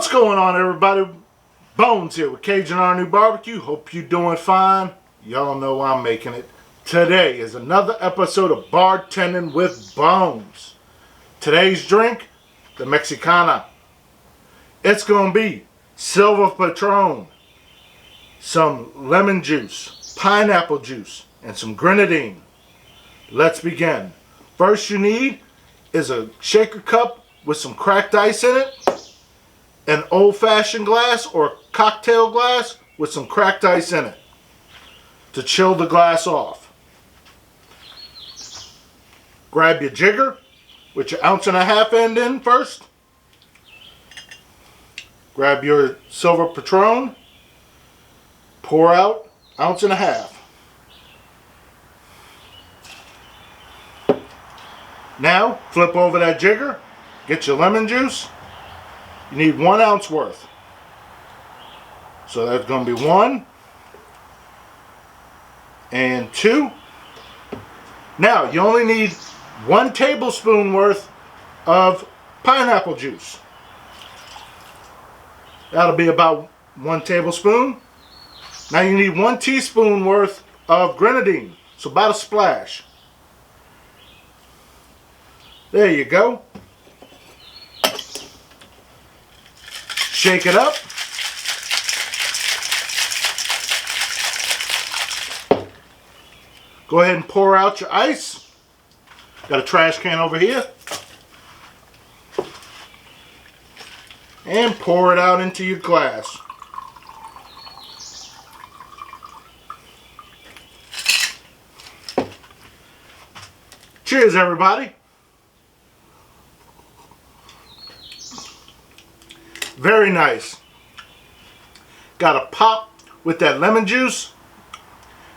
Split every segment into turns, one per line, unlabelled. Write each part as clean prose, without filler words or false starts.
What's going on, everybody? Bones here with Cajun RNEWBBQ. Hope you're doing fine. Y'all know I'm making it. Today is another episode of Bartending with Bones. Today's drink, the Mexicana. It's going to be Silver Patron, some lemon juice, pineapple juice, and some grenadine. Let's begin. First you need is a shaker cup with some cracked ice in it, an old-fashioned glass or a cocktail glass with some cracked ice in it to chill the glass off. Grab your jigger with your 1.5 ounce end in first. Grab your Silver Patron. Pour out 1.5 ounces. Now flip over that jigger. Get your lemon juice. You need 1 ounce worth. So that's going to be 1 and 2. Now you only need 1 tablespoon worth of pineapple juice. That'll be about 1 tablespoon. Now you need 1 teaspoon worth of grenadine. So about a splash. There you go. Shake it up. Go ahead and pour out your ice. Got a trash can over here. And pour it out into your glass. Cheers, everybody. Very nice. Got a pop with that lemon juice,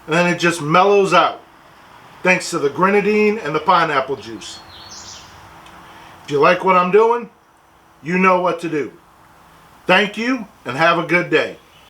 and then it just mellows out thanks to the grenadine and the pineapple juice. If you like what I'm doing, you know what to do. Thank you and have a good day.